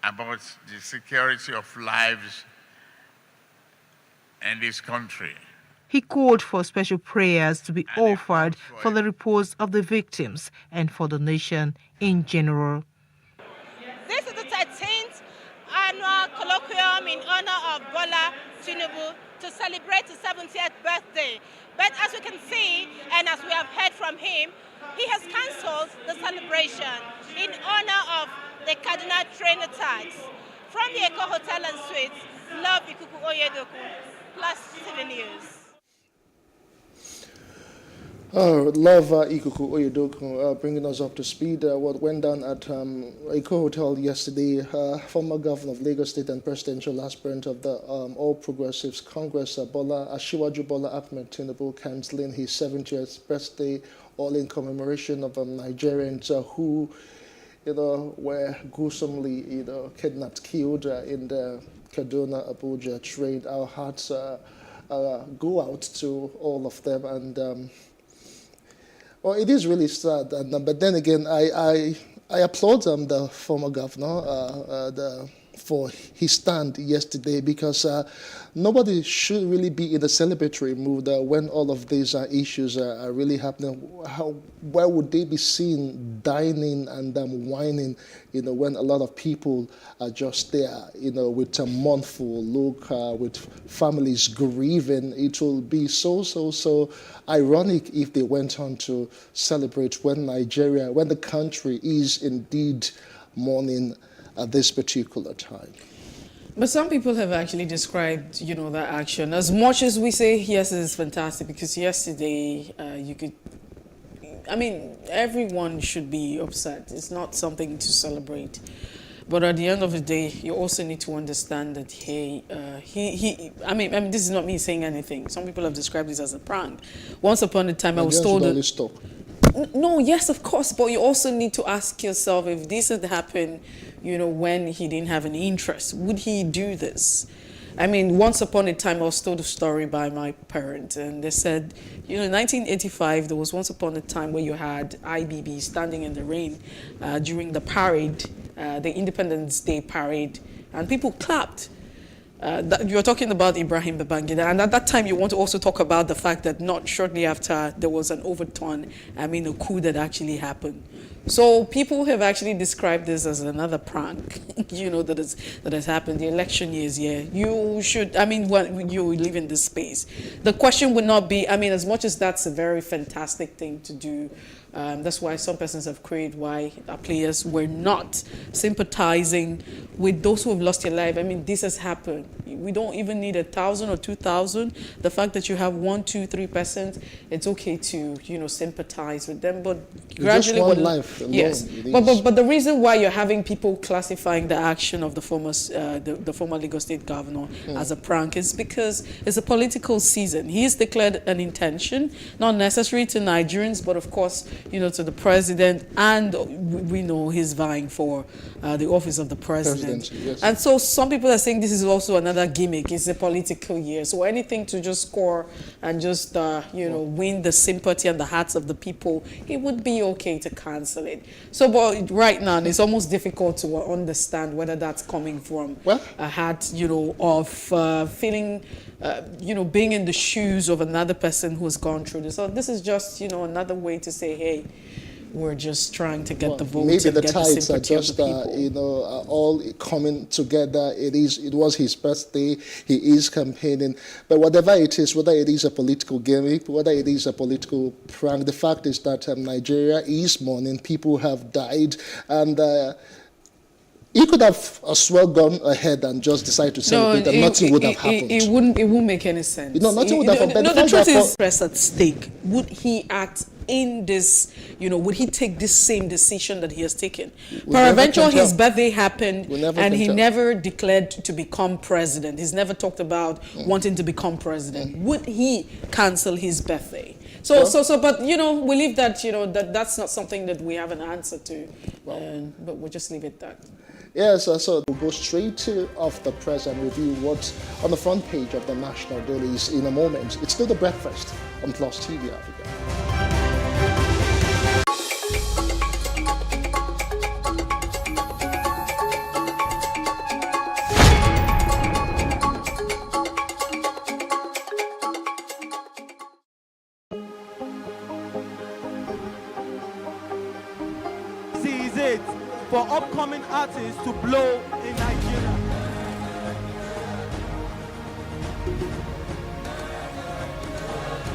about the security of lives in this country. He called for special prayers to be offered for the repose of the victims and for the nation in general. This is the 13th annual colloquium in honor of Bola Tinubu to celebrate his 70th birthday. But as we can see, and as we have heard from him, he has cancelled the celebration in honor of the Kaduna train attacks. From the Eco Hotel and Suites, Love Ikuku Oyedoku, PlusTV News. Love Ikuku Oyedoku bringing us up to speed. What went down at Eco Hotel yesterday, former governor of Lagos State and presidential aspirant of the All Progressives Congress, Asiwaju Bola Ahmed Tinubu, cancelling his 70th birthday, all in commemoration of Nigerians who, were gruesomely, kidnapped, killed in the Kaduna-Abuja train. Our hearts go out to all of them, and well, it is really sad, but then again, I applaud the former governor for his stand yesterday, because nobody should really be in a celebratory mood when all of these issues are really happening. Where would they be seen dining and whining, when a lot of people are just there, with a mournful look, with families grieving? It will be so ironic if they went on to celebrate when the country is indeed mourning at this particular time. But some people have actually described, that action. As much as we say, yes, it is fantastic, because yesterday everyone should be upset. It's not something to celebrate. But at the end of the day, you also need to understand that, hey, this is not me saying anything. Some people have described this as a prank. Once upon a time, I was told stop. No, yes, of course, but you also need to ask yourself, if this had happened, when he didn't have any interest, would he do this? Once upon a time, I was told a story by my parents, and they said, in 1985, there was once upon a time where you had IBB standing in the rain during the parade, the Independence Day parade, and people clapped. You're talking about Ibrahim Babangida, and at that time you want to also talk about the fact that not shortly after there was an overturn, a coup that actually happened. So people have actually described this as another prank, that has happened. The election years, you should, when you live in this space, the question would not be, as much as that's a very fantastic thing to do, that's why some persons have queried why our players were not sympathizing with those who have lost their life. This has happened. We don't even need 1,000 or 2,000. The fact that you have 1, 2, 3%, it's okay to, sympathize with them. But gradually, just one life alone, yes. But the reason why you're having people classifying the action of the former Lagos State governor as a prank is because it's a political season. He has declared an intention, not necessary to Nigerians, but of course, to the president, and we know he's vying for the office of the president. Yes. And so some people are saying this is also another gimmick. It's a political year. So anything to just score and just, win the sympathy and the hearts of the people, it would be okay to cancel it. So, but right now, it's almost difficult to understand whether that's coming from a heart, of feeling, being in the shoes of another person who's gone through this. So this is just, another way to say, hey, we're just trying to get the votes. Maybe and the get tides the are just, all coming together. It was his birthday. He is campaigning. But whatever it is, whether it is a political gimmick, whether it is a political prank, the fact is that Nigeria is mourning. People have died, and he could have as well gone ahead and just decided to celebrate, and nothing would have happened. It wouldn't make any sense. Nothing would have happened. No, the truth is, press at stake. Would he act in this, would he take this same decision that he has taken? Peradventure, his birthday happened, and he never declared to become president. He's never talked about wanting to become president. Would he cancel his birthday? But we leave that, that's not something that we have an answer to, but we'll just leave it that. Yes, so we'll go straight to Off the Press and review what's on the front page of the national dailies in a moment. It's still The Breakfast on PlusTvAfrica. upcoming artists to blow in Nigeria.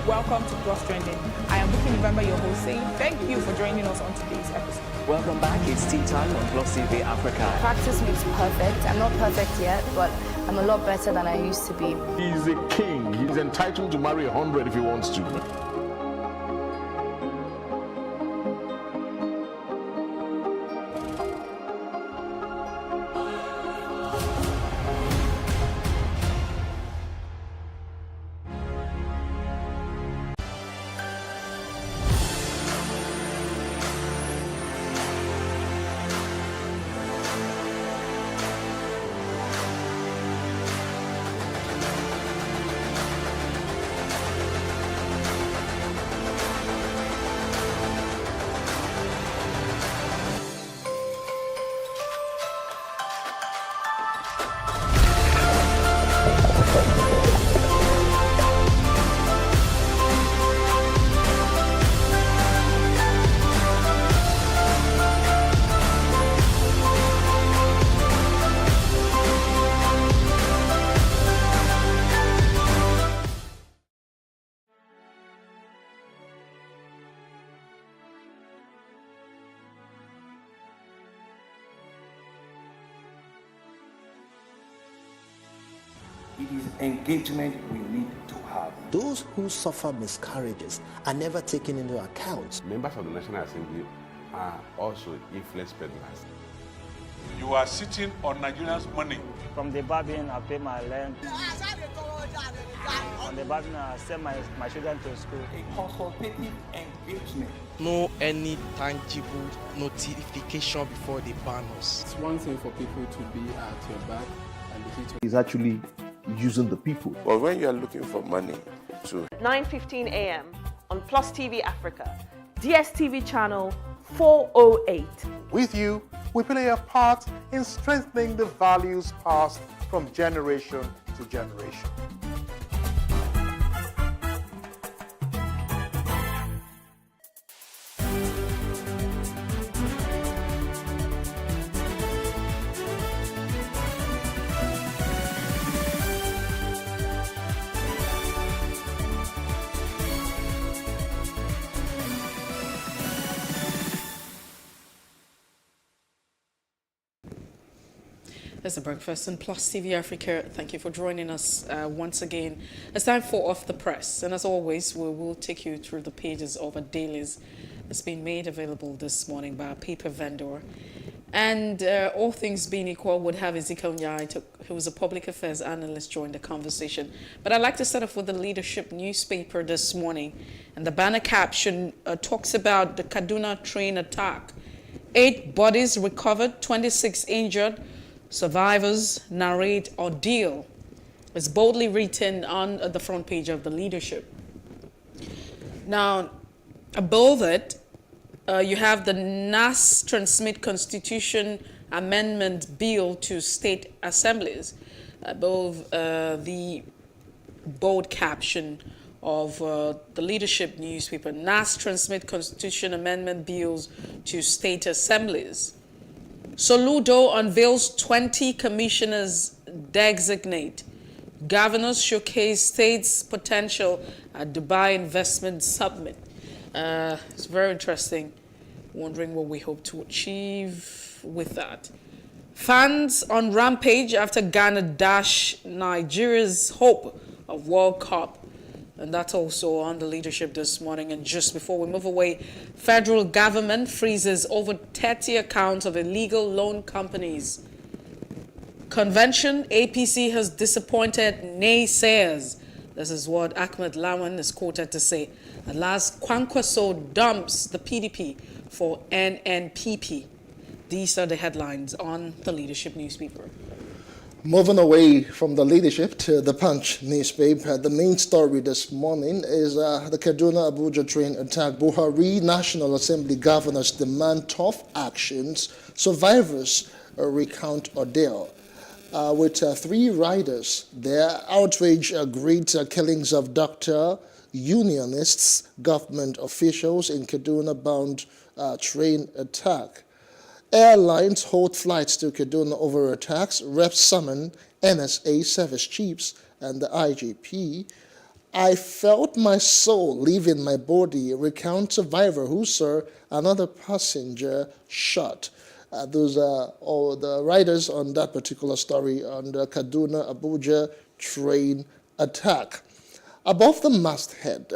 Welcome to Plus Trending. I am Bookie November, your host, saying thank you for joining us on today's episode. Welcome back. It's tea time on PlusTvAfrica. Practice makes perfect. I'm not perfect yet, but I'm a lot better than I used to be. He's a king. He's entitled to marry 100 if he wants to. It is engagement we need to have. Those who suffer miscarriages are never taken into account. Members of the National Assembly are also influence peddlers. You are sitting on Nigerians' money. From the Babin, I pay my rent. On the Babin, I send my children to school. A consultative engagement. No any tangible notification before they ban us. It's one thing for people to be at your back and the heat is actually using the people. But when you are looking for money to 9:15 a.m. on PlusTvAfrica, DSTV channel 408. With you, we play a part in strengthening the values passed from generation to generation. There's a breakfast on PlusTvAfrica. Thank you for joining us once again. It's time for Off the Press. And as always, we will take you through the pages of our dailies that's been made available this morning by our paper vendor. And all things being equal, would have Ezekiel Nyai, who was a public affairs analyst, join the conversation. But I'd like to start off with the Leadership newspaper this morning. And the banner caption talks about the Kaduna train attack. 8 bodies recovered, 26 injured. Survivors narrate ordeal. It's boldly written on the front page of the Leadership. Now, above it, you have the NAS Transmit Constitution Amendment Bill to State Assemblies. Above the bold caption of the Leadership newspaper, NAS Transmit Constitution Amendment Bills to State Assemblies. Soludo unveils 20 commissioners designate. Governors showcase states' potential at Dubai Investment Summit. It's very interesting. Wondering what we hope to achieve with that. Fans on rampage after Ghana dash Nigeria's hope of World Cup. And that's also on the Leadership this morning. And just before we move away, federal government freezes over 30 accounts of illegal loan companies. Convention, APC has disappointed naysayers. This is what Ahmed Lawan is quoted to say. At last, Kwankwaso dumps the PDP for NNPP. These are the headlines on the Leadership newspaper. Moving away from the Leadership to the Punch newspaper, the main story this morning is the Kaduna-Abuja train attack. Buhari National Assembly governors demand tough actions. Survivors recount ordeal. With 3 riders, their outrage greets killings of doctor, unionists, government officials in Kaduna-bound train attack. Airlines hold flights to Kaduna over attacks. Reps summon NSA service chiefs and the IGP. I felt my soul leaving my body. Recount survivor who saw another passenger shot. Those are all the writers on that particular story on the Kaduna Abuja train attack. Above the masthead,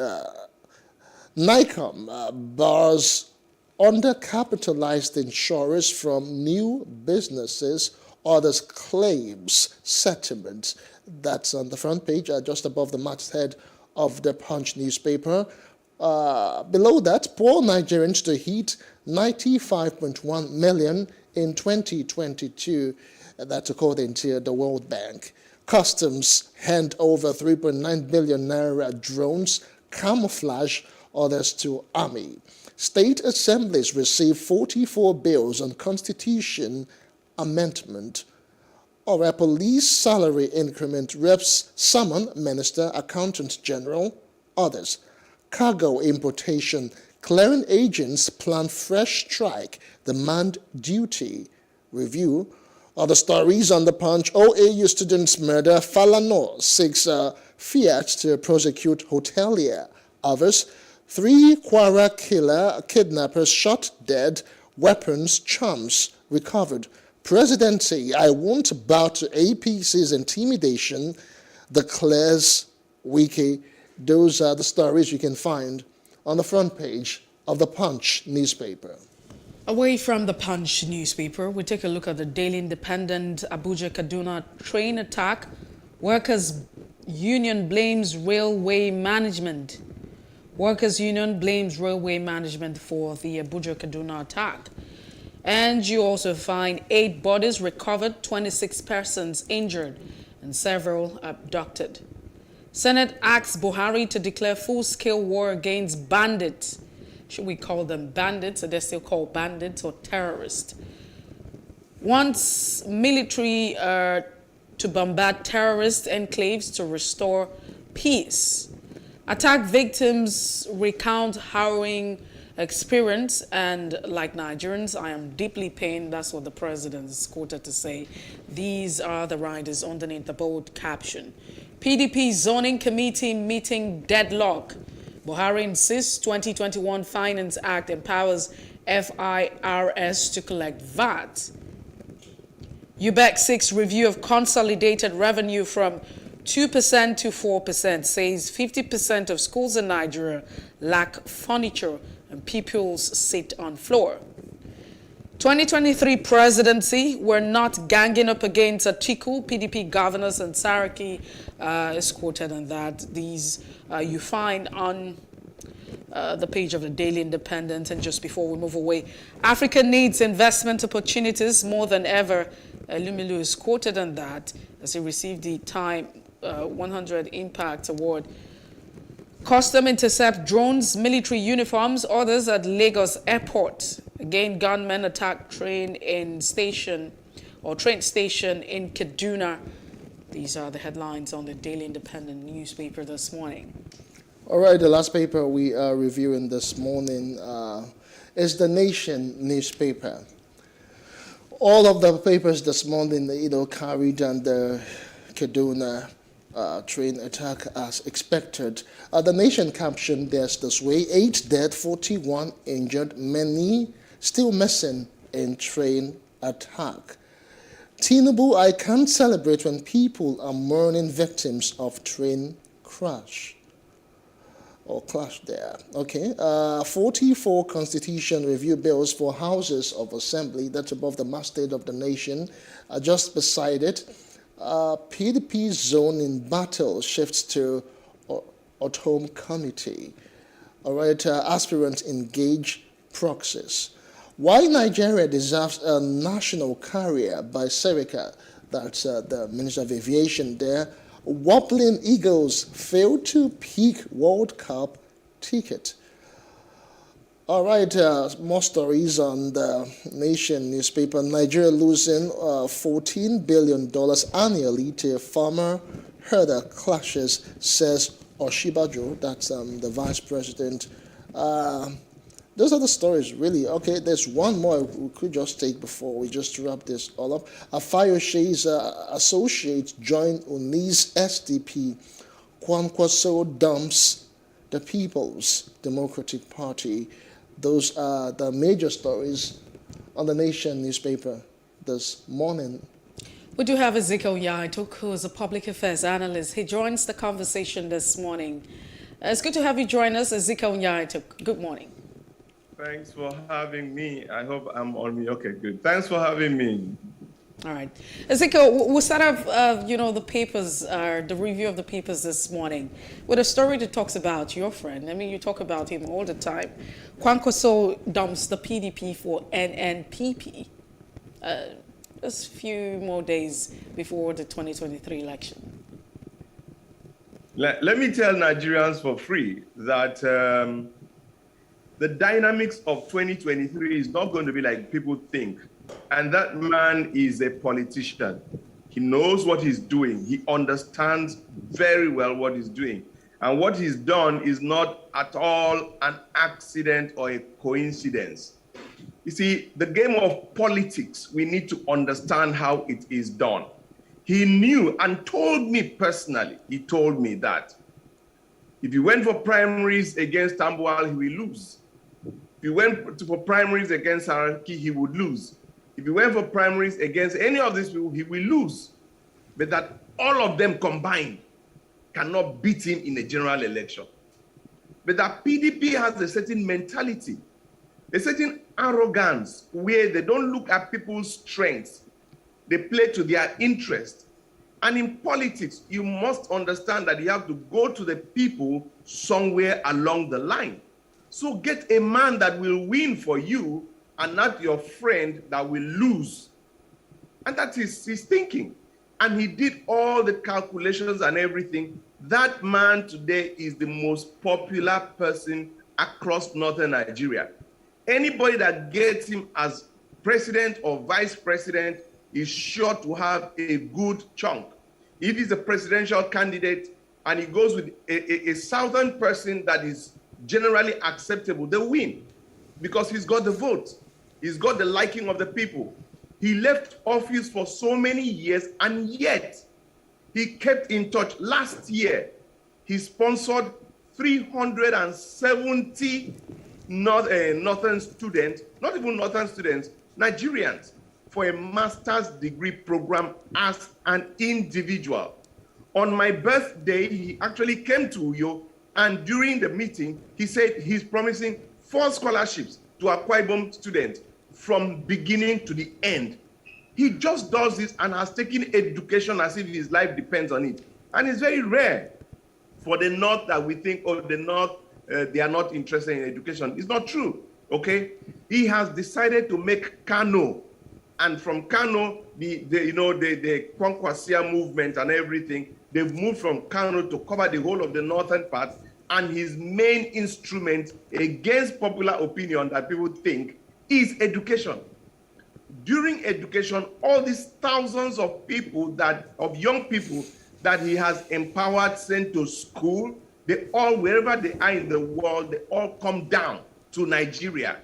NICOM bars undercapitalized insurers from new businesses, others claims settlements. That's on the front page, just above the masthead of the Punch newspaper. Below that, poor Nigerians to hit 95.1 million in 2022. That's according to the World Bank. Customs hand over 3.9 billion naira drones, camouflage others to army. State assemblies receive 44 bills on constitution amendment. Or a police salary increment. Reps summon minister, accountant general, others. Cargo importation. Clearing agents plan fresh strike, demand duty. Review. Other stories on the Punch. OAU students murder. Falano seeks Fiat to prosecute hotelier. Others. 3 Kwara kidnappers shot dead. Weapons, charms recovered. Presidency, I won't bow to APC's intimidation, declares Wiki. Those are the stories you can find on the front page of the Punch newspaper. Away from the Punch newspaper, we take a look at the Daily Independent. Abuja-Kaduna train attack. Workers' union blames railway management. Workers' union blames railway management for the Abuja-Kaduna attack. And you also find 8 bodies recovered, 26 persons injured, and several abducted. Senate asks Buhari to declare full-scale war against bandits. Should we call them bandits, or they're still called bandits or terrorists? Wants military to bombard terrorist enclaves to restore peace. Attack victims recount harrowing experience, and like Nigerians, I am deeply pained. That's what the president is quoted to say. These are the riders underneath the bold caption. PDP zoning committee meeting deadlock. Buhari insists 2021 Finance Act empowers FIRS to collect VAT. UBEC seeks review of consolidated revenue from 2% to 4%, says 50% of schools in Nigeria lack furniture and pupils sit on floor. 2023 presidency, we're not ganging up against Atiku. PDP governors and Saraki is quoted on that. These you find on the page of the Daily Independent. And just before we move away, Africa needs investment opportunities more than ever. Lumilu is quoted on that as he received the Time 100 Impact Award. Custom intercept drones, military uniforms, orders at Lagos Airport. Again, gunmen attack train station in Kaduna. These are the headlines on the Daily Independent newspaper this morning. All right, the last paper we are reviewing this morning is the Nation newspaper. All of the papers this morning, carried on the Kaduna train attack as expected. The Nation captioned this way: 8 dead, 41 injured, many still missing in train attack. Tinubu, I can't celebrate when people are mourning victims of train crash. Or clash there. Okay. 44 constitution review bills for houses of assembly, that's above the masthead of the Nation. Just beside it, PDP zone in battle shifts to at home committee. All right, aspirants engage proxies. Why Nigeria deserves a national carrier by Serica, that's the Minister of Aviation there. Wobbling Eagles fail to peak World Cup ticket. All right, more stories on the Nation newspaper. Nigeria losing $14 billion annually to farmer herder clashes, says Oshibajo, that's the vice president. Those are the stories, really. Okay, there's one more we could just take before we just wrap this all up. Afayoshe's associate joined Uni's SDP. Kwankwaso dumps the People's Democratic Party. Those are the major stories on the Nation newspaper this morning. We do have Ezekiel Yaitok, who is a public affairs analyst. He joins the conversation this morning. It's good to have you join us, Ezekiel Yaitok. Good morning. Thanks for having me. I hope I'm on me. Okay, good. Thanks for having me. All right. Ezekiel, we'll start off, the papers, the review of the papers this morning with a story that talks about your friend. I mean, you talk about him all the time. Kwankwaso dumps the PDP for NNPP. Just a few more days before the 2023 election. Let me tell Nigerians for free that the dynamics of 2023 is not going to be like people think. And that man is a politician. He knows what he's doing. He understands very well what he's doing. And what he's done is not at all an accident or a coincidence. You see, the game of politics, we need to understand how it is done. He knew and told me personally, he told me that if he went for primaries against Tambuwal, he will lose. If he went for primaries against Saraki, he would lose. If he went for primaries against any of these people, he will lose. But that all of them combined cannot beat him in a general election. But that PDP has a certain mentality, a certain arrogance where they don't look at people's strengths. They play to their interest. And in politics, you must understand that you have to go to the people somewhere along the line. So get a man that will win for you and not your friend that will lose. And that is his thinking. And he did all the calculations and everything. That man today is the most popular person across northern Nigeria. Anybody that gets him as president or vice president is sure to have a good chunk. If he's a presidential candidate and he goes with a southern person that is generally acceptable, they win because he's got the vote. He's got the liking of the people. He left office for so many years, and yet he kept in touch. Last year, he sponsored 370 northern students, not even northern students, Nigerians, for a master's degree program as an individual. On my birthday, he actually came to Uyo, and during the meeting, he said he's promising 4 scholarships to Akwa Ibom students from beginning to the end. He just does this and has taken education as if his life depends on it. And it's very rare for the North that we think, oh, the North, they are not interested in education. It's not true, okay? He has decided to make Kano, and from Kano, the Kwankwasia movement and everything, they've moved from Kano to cover the whole of the northern part, and his main instrument against popular opinion that people think is education. During education, all these thousands of people of young people that he has empowered, sent to school, they all, wherever they are in the world, they all come down to Nigeria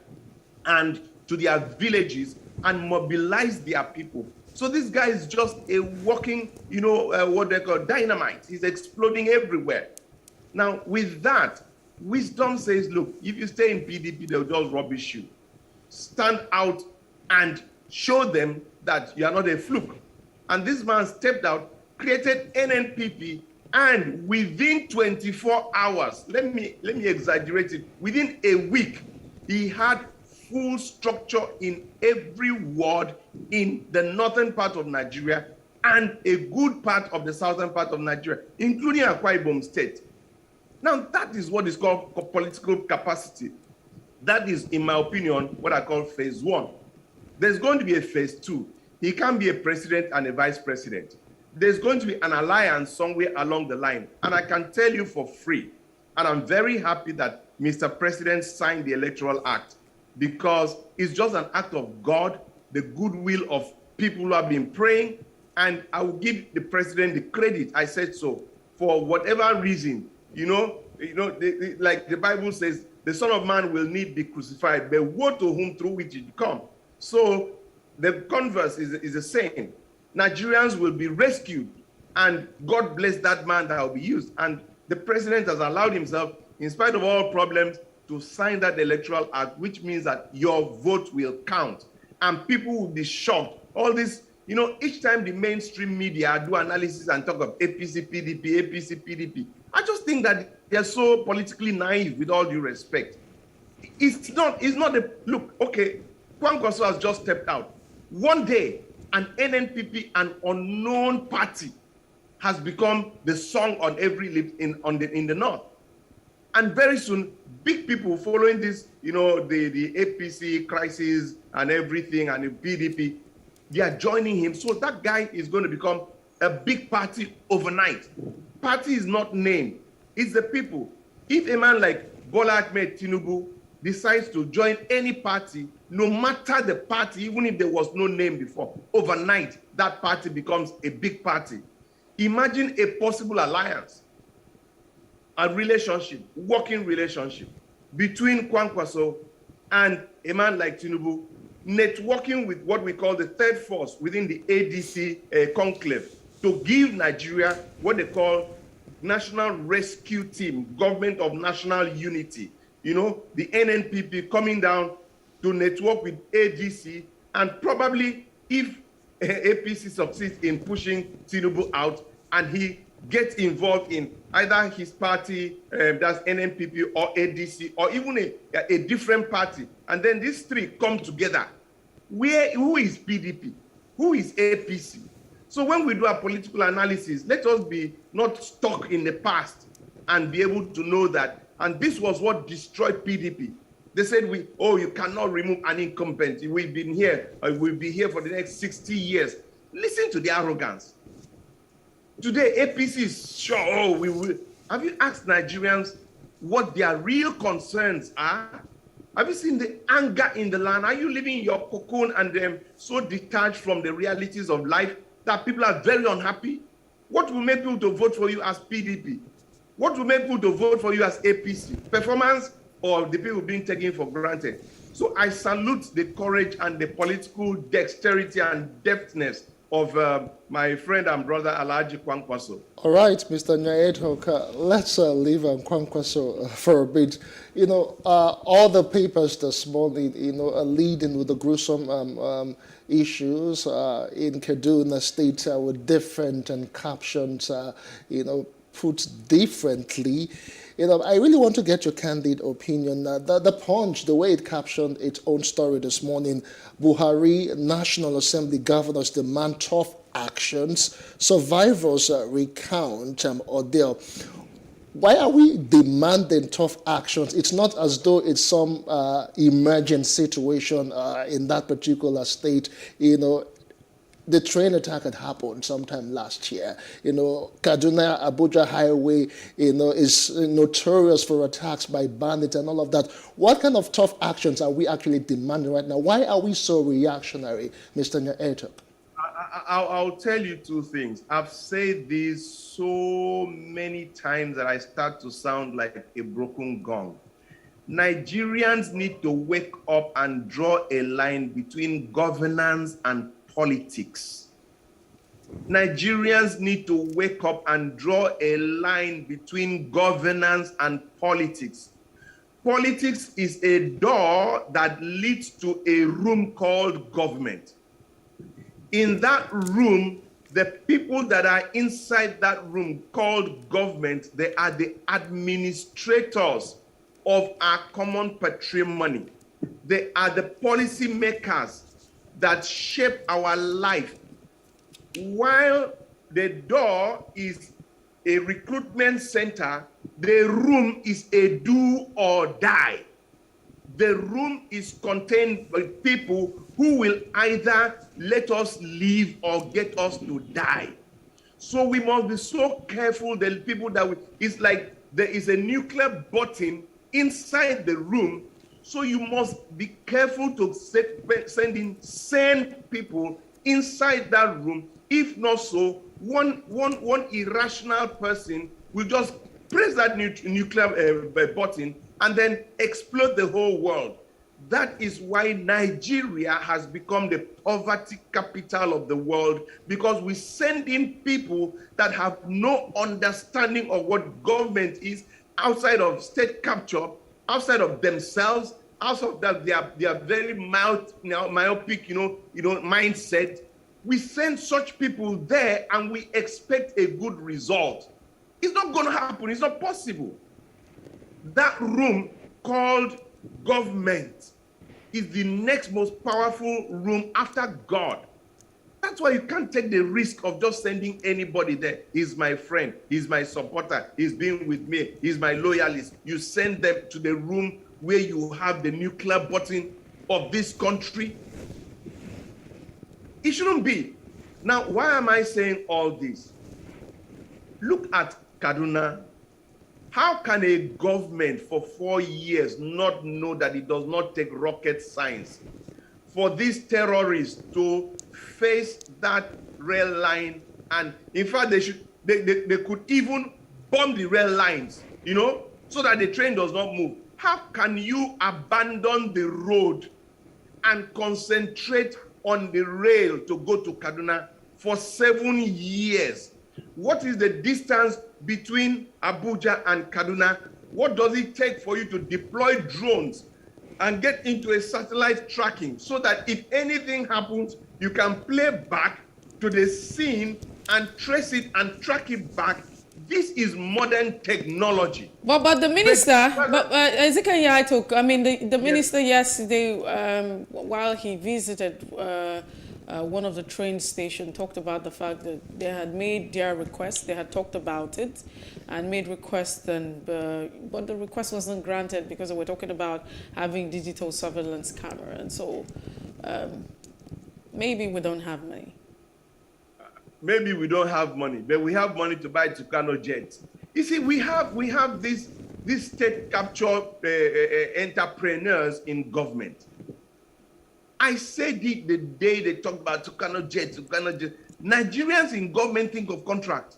and to their villages and mobilize their people. So this guy is just a walking, what they call dynamite. He's exploding everywhere. Now, with that, wisdom says, look, if you stay in PDP, they'll just rubbish you. Stand out and show them that you are not a fluke. And this man stepped out, created NNPP, and within 24 hours, let me exaggerate it, within a week, he had full structure in every ward in the northern part of Nigeria and a good part of the southern part of Nigeria, including Akwa Ibom State. Now, that is what is called political capacity. That is, in my opinion, what I call phase 1. There's going to be a phase 2. He can't be a president and a vice president. There's going to be an alliance somewhere along the line. And I can tell you for free, and I'm very happy that Mr. President signed the Electoral Act, because it's just an act of God, the goodwill of people who have been praying, and I will give the president the credit. I said so. For whatever reason, like the Bible says, the Son of Man will need be crucified, but woe to whom through which it come. So the converse is the same. Nigerians will be rescued, and God bless that man that will be used. And the president has allowed himself, in spite of all problems, to sign that electoral act, which means that your vote will count. And people will be shocked. All this, each time the mainstream media do analysis and talk of APC, PDP, I just think that they're so politically naive, with all due respect. It's not look, okay, Kwankwaso has just stepped out. One day, an NNPP, an unknown party, has become the song on every lip in the north. And very soon, big people following this, the APC crisis and everything, and the PDP, they are joining him. So that guy is going to become a big party overnight. Party is not name, it's the people. If a man like Bola Ahmed Tinubu decides to join any party, no matter the party, even if there was no name before, overnight, that party becomes a big party. Imagine a possible alliance, a relationship, working relationship between Kwankwaso and a man like Tinubu, networking with what we call the third force within the ADC conclave to give Nigeria what they call National Rescue Team, Government of National Unity. The NNPP coming down to network with ADC, and probably if APC succeeds in pushing Tinubu out and he gets involved in either his party, that's NNPP or ADC, or even a different party, and then these three come together, who is PDP? Who is APC? So when we do a political analysis, let us be not stuck in the past and be able to know that, and this was what destroyed PDP. They said, you cannot remove an incumbent. We've been here, we'll be here for the next 60 years. Listen to the arrogance. Today, APC is sure, we will. Have you asked Nigerians what their real concerns are? Have you seen the anger in the land? Are you living in your cocoon and so detached from the realities of life that people are very unhappy? What will make people to vote for you as PDP? What will make people to vote for you as APC? Performance or the people being taken for granted? So I salute the courage and the political dexterity and deftness of my friend and brother Alhaji Kwankwaso. All right, Mr. Nyayetok, let's leave Kwankwaso for a bit. All the papers this morning, are leading with the gruesome issues in Kaduna State with different captions, put differently. I really want to get your candid opinion. The Punch, the way it captioned its own story this morning, Buhari, National Assembly governors demand tough actions, survivors recount ordeal. Why are we demanding tough actions? It's not as though it's some emergent situation in that particular state. The train attack had happened sometime last year. Kaduna Abuja highway, is notorious for attacks by bandits and all of that. What kind of tough actions are we actually demanding right now? Why are we so reactionary, Mr. Nyayetok? I'll tell you two things. I've said this so many times that I start to sound like a broken gong. Nigerians need to wake up and draw a line between governance and politics. Nigerians need to wake up and draw a line between governance and politics. Politics is a door that leads to a room called government. In that room, the people that are inside that room called government, they are the administrators of our common patrimony. They are the policy makers that shape our life. While the door is a recruitment center, the room is a do or die. The room is contained by people who will either let us live or get us to die. So we must be so careful that people it's like there is a nuclear button inside the room. So you must be careful to send in sane people inside that room. If not so, one irrational person will just press that nuclear button and then explode the whole world. That is why Nigeria has become the poverty capital of the world, because we send in people that have no understanding of what government is, outside of state capture, outside of themselves, outside of that their very myopic, mindset. We send such people there and we expect a good result. It's not going to happen. It's not possible. That room called government is the next most powerful room after God. That's why you can't take the risk of just sending anybody there. He's my friend. He's my supporter. He's been with me. He's my loyalist. You send them to the room where you have the nuclear button of this country. It shouldn't be. Now, why am I saying all this? Look at Kaduna. How can a government for 4 years not know that it does not take rocket science for these terrorists to face that rail line? And in fact, they could even bomb the rail lines, so that the train does not move. How can you abandon the road and concentrate on the rail to go to Kaduna for 7 years? What is the distance between Abuja and Kaduna? What does it take for you to deploy drones and get into a satellite tracking so that if anything happens, you can play back to the scene and trace it and track it back? This is modern technology. But the minister, Ezekiel Yaitok, I mean, the minister yesterday, while he visited one of the train stations, talked about the fact that they had made their request, they had talked about it and made requests, but the request wasn't granted because they were talking about having digital surveillance camera. And so maybe we don't have money. Maybe we don't have money, but we have money to buy Tucano jets. You see, we have these state capture entrepreneurs in government. I said it the day they talked about Tucano jets. Nigerians in government think of contract.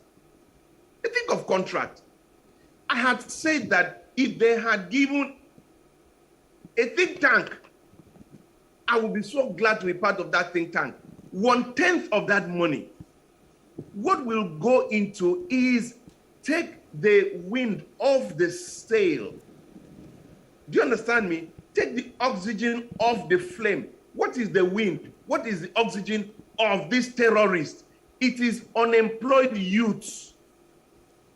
They think of contract. I had said that if they had given a think tank, I would be so glad to be part of that think tank. 1/10 of that money, what will go into is take the wind off the sail. Do you understand me? Take the oxygen off the flame. What is the wind? What is the oxygen of these terrorists? It is unemployed youths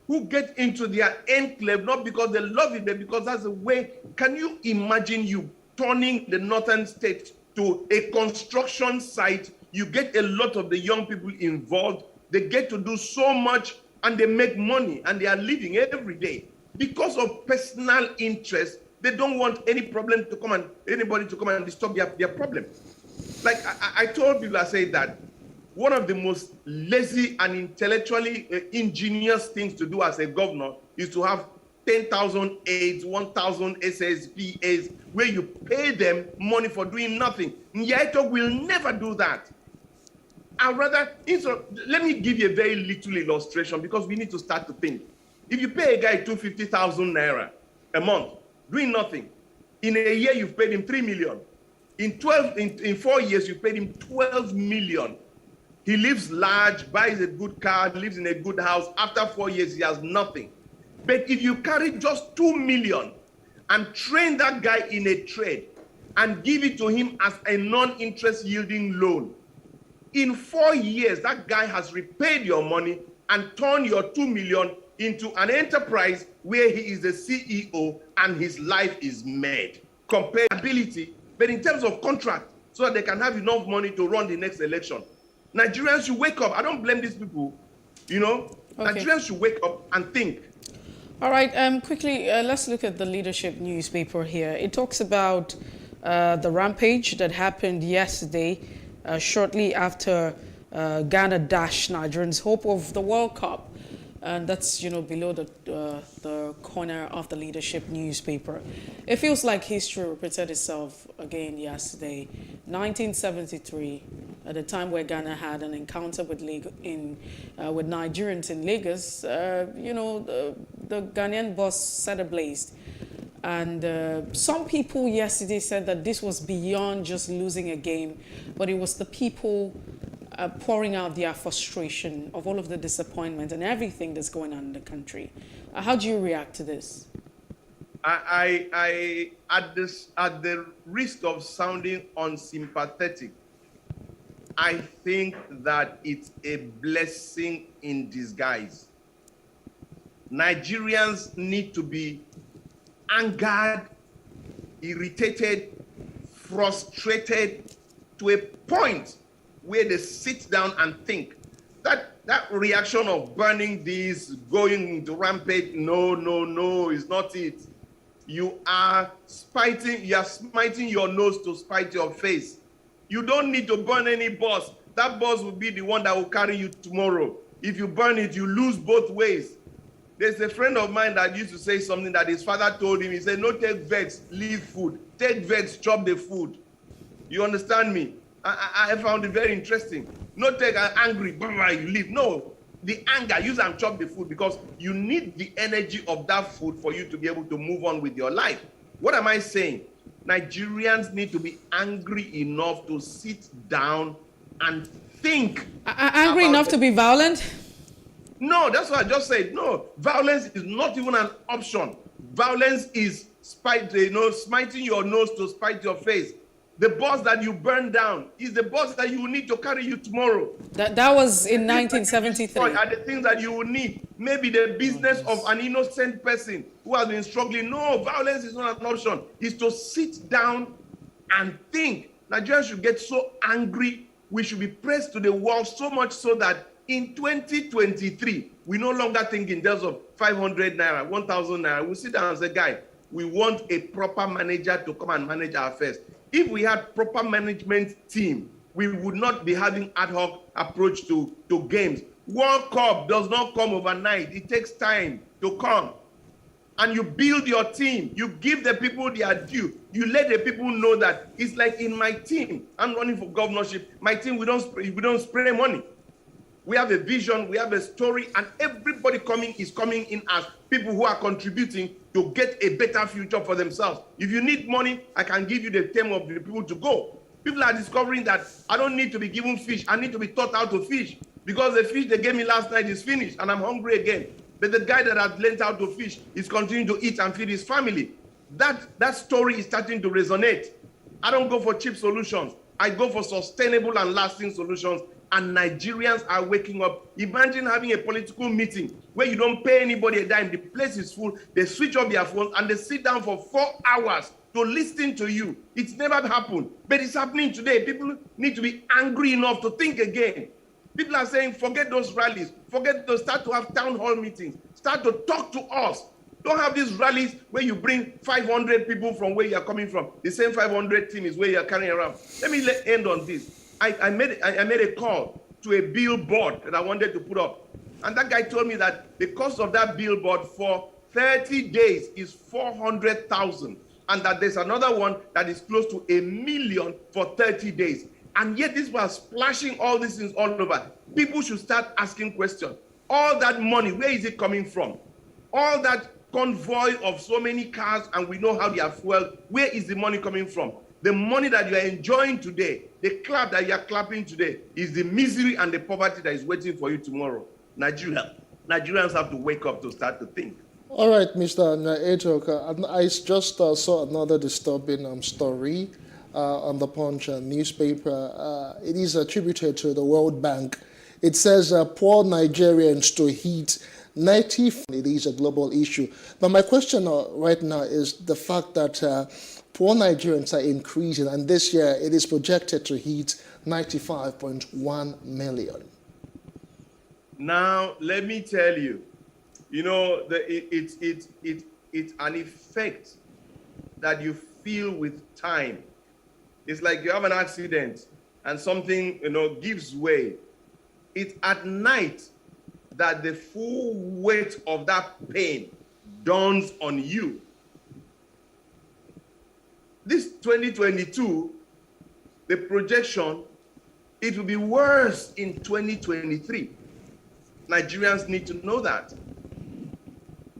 who get into their enclave, not because they love it, but because that's the way. Can you imagine you turning the northern states to a construction site? You get a lot of the young people involved. They get to do so much and they make money and they are living every day. Because of personal interest, they don't want anybody to come and disturb their problem. Like I told people, I say that one of the most lazy and intellectually ingenious things to do as a governor is to have 10,000 aides, 1,000 SSPAs, where you pay them money for doing nothing. Nyaito will never do that. Let me give you a very little illustration because we need to start to think. If you pay a guy 250,000 naira a month, doing nothing, in a year you've paid him 3 million. In 4 years, you paid him 12 million. He lives large, buys a good car, lives in a good house. After 4 years, he has nothing. But if you carry just 2 million and train that guy in a trade and give it to him as a non-interest yielding loan, in 4 years, that guy has repaid your money and turned your 2 million into an enterprise where he is the CEO and his life is made. Comparability, but in terms of contract, so that they can have enough money to run the next election. Nigerians should wake up. I don't blame these people, Okay. Nigerians should wake up and think. All right, quickly, let's look at the Leadership newspaper here. It talks about the rampage that happened yesterday, shortly after Ghana dashed Nigerians' hope of the World Cup. And that's, below the corner of the Leadership newspaper. It feels like history repeated itself again yesterday. 1973, at the time where Ghana had an encounter with Nigerians in Lagos, the Ghanaian bus set ablaze. And some people yesterday said that this was beyond just losing a game, but it was the people pouring out their frustration of all of the disappointment and everything that's going on in the country. How do you react to this? I at the risk of sounding unsympathetic, I think that it's a blessing in disguise. Nigerians need to be angered, irritated, frustrated to a point where they sit down and think. That reaction of burning this, going into rampage, no, is not it. You are smiting your nose to spite your face. You don't need to burn any bus. That bus will be the one that will carry you tomorrow. If you burn it, you lose both ways. There's a friend of mine that used to say something that his father told him. He said, no, take vex, leave food. Take vex, chop the food. You understand me? I found it very interesting. Not take angry, you leave. No, the anger, use and chop the food, because you need the energy of that food for you to be able to move on with your life. What am I saying? Nigerians need to be angry enough to sit down and think. Angry enough to be violent? No, that's what I just said. No, violence is not even an option. Violence is smiting your nose to spite your face. The boss that you burn down is the boss that you will need to carry you tomorrow. That was in 1973. Are the things that you will need. Maybe the business of an innocent person who has been struggling. No, violence is not an option. It's to sit down and think. Nigerians should get so angry. We should be pressed to the wall, so much so that in 2023, we no longer think in terms of 500 naira, 1,000 naira. We sit down and say, guy, we want a proper manager to come and manage our affairs. If we had proper management team, we would not be having ad hoc approach to games. World Cup does not come overnight. It takes time to come. And you build your team. You give the people their due. You let the people know that it's like in my team. I'm running for governorship. My team, we don't spray money. We have a vision, we have a story, and everybody is coming in as people who are contributing to get a better future for themselves. If you need money, I can give you the term of the people to go. People are discovering that I don't need to be given fish, I need to be taught how to fish, because the fish they gave me last night is finished and I'm hungry again. But the guy that has learned how to fish is continuing to eat and feed his family. That story is starting to resonate. I don't go for cheap solutions. I go for sustainable and lasting solutions. And Nigerians are waking up. Imagine having a political meeting where you don't pay anybody a dime. The place is full. They switch off their phones and they sit down for 4 hours to listen to you. It's never happened, but it's happening today. People need to be angry enough to think again. People are saying, forget those rallies. Forget to start to have town hall meetings. Start to talk to us. Don't have these rallies where you bring 500 people from where you're coming from. The same 500 team is where you're carrying around. Let me end on this. I made a call to a billboard that I wanted to put up. And that guy told me that the cost of that billboard for 30 days is 400,000. And that there's another one that is close to $1 million for 30 days. And yet this was splashing all these things all over. People should start asking questions. All that money, where is it coming from? All that convoy of so many cars, and we know how they are fueled, where is the money coming from? The money that you are enjoying today, the clap that you are clapping today, is the misery and the poverty that is waiting for you tomorrow. Nigerians have to wake up to start to think. All right, Mr. Ejok, I just saw another disturbing story on the Punch newspaper. It is attributed to the World Bank. It says poor Nigerians to hit 90. It is a global issue. But my question right now is the fact that poor Nigerians are increasing, and this year it is projected to hit 95.1 million. Now, let me tell you, it's an effect that you feel with time. It's like you have an accident and something, gives way. It's at night that the full weight of that pain dawns on you. This 2022, the projection, it will be worse in 2023. Nigerians need to know that.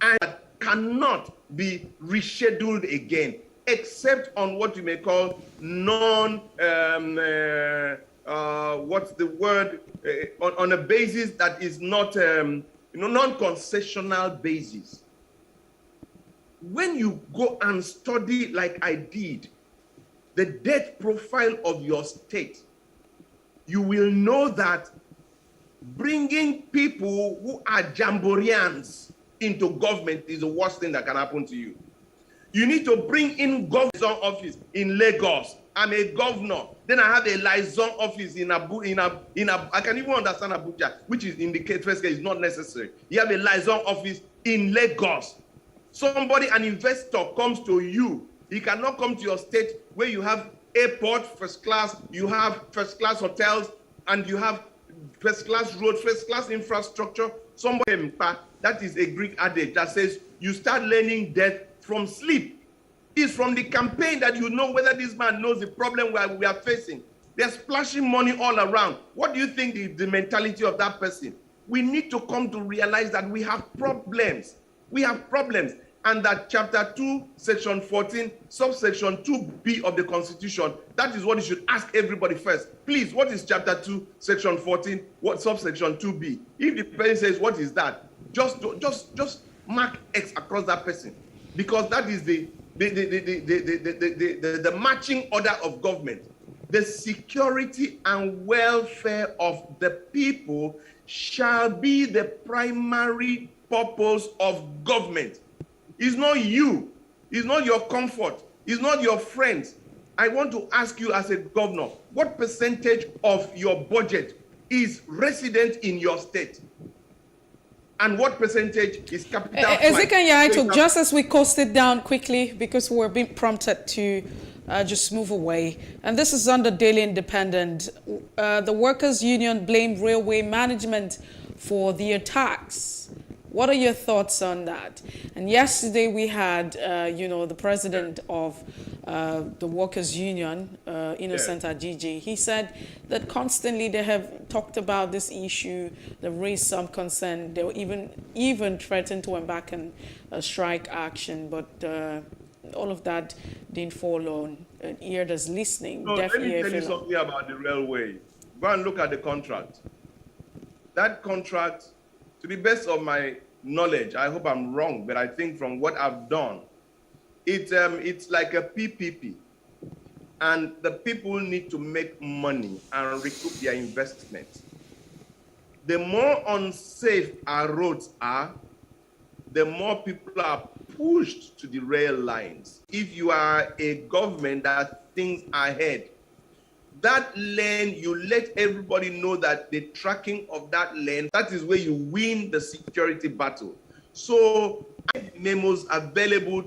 And cannot be rescheduled again, except on what you may call what's the word, on a basis that is not, non-concessional basis. When you go and study, like I did, the debt profile of your state, you will know that bringing people who are Jamboreans into government is the worst thing that can happen to you. You need to bring in governor's office in Lagos. I'm a governor. Then I have a liaison office in I can even understand Abuja, which is in the first case is not necessary. You have a liaison office in Lagos. Somebody, an investor comes to you. He cannot come to your state where you have airport, first class, you have first class hotels, and you have first class road, first class infrastructure. Somebody, that is a Greek adage that says you start learning death from sleep. It's from the campaign that you know whether this man knows the problem we are facing. They're splashing money all around. What do you think the mentality of that person? We need to come to realize that we have problems. We have problems. And that chapter 2, section 14, subsection 2B of the Constitution, that is what you should ask everybody first. Please, what is chapter 2, section 14, what subsection 2B? If the person says, what is that? Just mark X across that person. Because that is the marching order of government. The security and welfare of the people shall be the primary purpose of government. It's not you. It's not your comfort. It's not your friends. I want to ask you as a governor, what percentage of your budget is resident in your state? And what percentage is capital? Ezekiel, just as we coasted down quickly because we're being prompted to just move away. And this is on the Daily Independent. The workers' union blamed railway management for the attacks. What are your thoughts on that? And yesterday we had, the president of the workers' union, Innocent Ajiji. He said that constantly they have talked about this issue. They've raised some concern. They were even threatened to embark on a strike action, but all of that didn't fall on an ear that's listening. No, let me tell you something about the railway. Go and look at the contract. That contract, to the best of my knowledge, I hope I'm wrong, but I think from what I've done, it's like a PPP. And the people need to make money and recoup their investment. The more unsafe our roads are, the more people are pushed to the rail lines. If you are a government that thinks ahead, that lane, you let everybody know that the tracking of that lane, that is where you win the security battle. So I have memos available